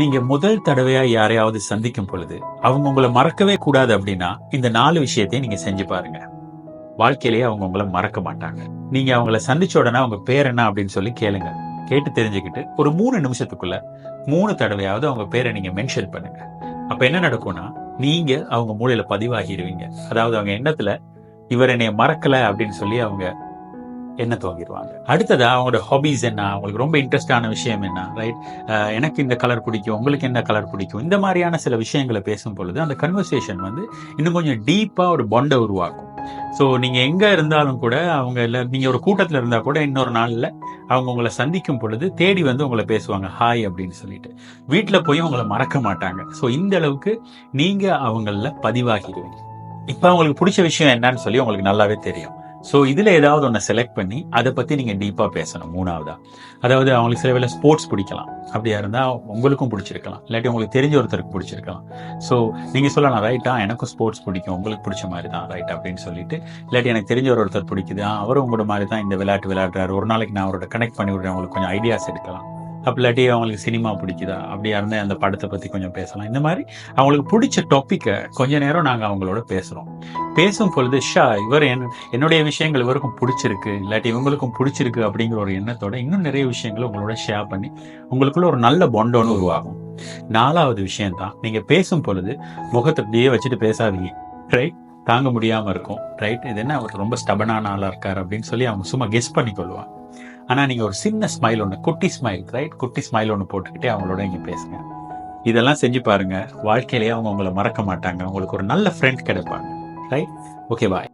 நீங்க முதல் தடவையா யாரையாவது சந்திக்கும் பொழுது அவங்க உங்களை மறக்கவே கூடாது அப்படின்னா இந்த 4 விஷயத்தையும் நீங்க செஞ்சு பாருங்க. வாழ்க்கையிலேயே அவங்க உங்களை மறக்க மாட்டாங்க. நீங்க அவங்கள சந்திச்ச உடனே அவங்க பேர் என்ன அப்படின்னு சொல்லி கேளுங்க. கேட்டு தெரிஞ்சுக்கிட்டு ஒரு 3 நிமிஷத்துக்குள்ள 3 தடவையாவது அவங்க பேரை நீங்க மென்ஷன் பண்ணுங்க. அப்ப என்ன நடக்கும்னா, நீங்க அவங்க மூளையில பதிவாகிடுவீங்க. அதாவது அவங்க எண்ணத்துல இவர் என்னைய மறக்கல அப்படின்னு சொல்லி அவங்க என்ன துவங்கிடுவாங்க. அடுத்ததா அவங்களோட ஹாபிஸ் என்ன, அவங்களுக்கு ரொம்ப இன்ட்ரெஸ்டான விஷயம் என்ன, ரைட்? எனக்கு இந்த கலர் பிடிக்கும், உங்களுக்கு என்ன கலர் பிடிக்கும், இந்த மாதிரியான சில விஷயங்களை பேசும் பொழுது அந்த கன்வர்சேஷன் வந்து இன்னும் கொஞ்சம் டீப்பா ஒரு பாண்டை உருவாக்கும். ஸோ நீங்க எங்க இருந்தாலும் கூட அவங்க இல்லை, நீங்க ஒரு கூட்டத்தில் இருந்தா கூட இன்னொரு நாள்ல அவங்க உங்களை சந்திக்கும் பொழுது தேடி வந்து உங்களை பேசுவாங்க ஹாய் அப்படின்னு சொல்லிட்டு. வீட்டுல போய் உங்களை மறக்க மாட்டாங்க. ஸோ இந்த அளவுக்கு நீங்க அவங்கள பதிவாகிடுவீங்க. இப்ப அவங்களுக்கு பிடிச்ச விஷயம் என்னன்னு சொல்லி உங்களுக்கு நல்லாவே தெரியும். ஸோ இதுல ஏதாவது ஒன்று செலக்ட் பண்ணி அதை பத்தி நீங்க டீப்பா பேசணும். 3வதா, அதாவது அவங்களுக்கு சில வேளை ஸ்போர்ட்ஸ் பிடிக்கலாம். அப்படியா இருந்தா உங்களுக்கும் பிடிச்சிருக்கலாம், இல்லாட்டி உங்களுக்கு தெரிஞ்ச ஒருத்தருக்கு பிடிச்சிருக்கலாம். ஸோ நீங்க சொல்லலாம், ரைட்டா எனக்கும் ஸ்போர்ட்ஸ் பிடிக்கும், உங்களுக்கு பிடிச்ச மாதிரி தான் ரைட் அப்படின்னு சொல்லிட்டு, இல்லாட்டி எனக்கு தெரிஞ்ச ஒருத்தர் பிடிக்குது, அவரும் உங்களோட மாதிரி தான் இந்த விளையாட்டு விளையாடுறாரு, ஒரு நாளைக்கு நான் அவரோட கனெக்ட் பண்ணி விடுறேன், உங்களுக்கு கொஞ்சம் ஐடியாஸ் எடுக்கலாம். அப்படி இல்லாட்டி அவங்களுக்கு சினிமா பிடிக்குதா, அப்படியா இருந்தா அந்த படத்தை பத்தி கொஞ்சம் பேசலாம். இந்த மாதிரி அவங்களுக்கு பிடிச்ச டாப்பிக்கை கொஞ்ச நேரம் நாங்க அவங்களோட பேசுறோம். பேசும் பொழுது இவர் என்னுடைய விஷயங்கள் இவருக்கும் பிடிச்சிருக்கு, இல்லாட்டி இவங்களுக்கும் பிடிச்சிருக்கு அப்படிங்கிற ஒரு எண்ணத்தோட இன்னும் நிறைய விஷயங்களை உங்களோட ஷேர் பண்ணி உங்களுக்குள்ள ஒரு நல்ல பாண்டோன்னு உருவாகும். 4வது விஷயம் தான், நீங்க பேசும் பொழுது முகத்தை அப்படியே வச்சுட்டு பேசாதீங்க, ரைட்? தாங்க முடியாம இருக்கும், ரைட்? இது என்ன அவர் ரொம்ப ஸ்டபனான ஆளா இருக்காரு அப்படின்னு சொல்லி அவங்க சும்மா கெஸ் பண்ணி கொள்வாங்க. ஆனா நீங்க ஒரு சின்ன ஸ்மைல் ஒன்று, குட்டி ஸ்மைல், ரைட்? குட்டி ஸ்மைல் ஒன்று போட்டுக்கிட்டே அவங்களோட இங்க பேசுங்க. இதெல்லாம் செஞ்சு பாருங்க. வாழ்க்கையிலேயே அவங்க உங்களை மறக்க மாட்டாங்க. உங்களுக்கு ஒரு நல்ல ஃப்ரெண்ட் கிடைப்பாங்க, ரைட்? ஓகே, பாய்.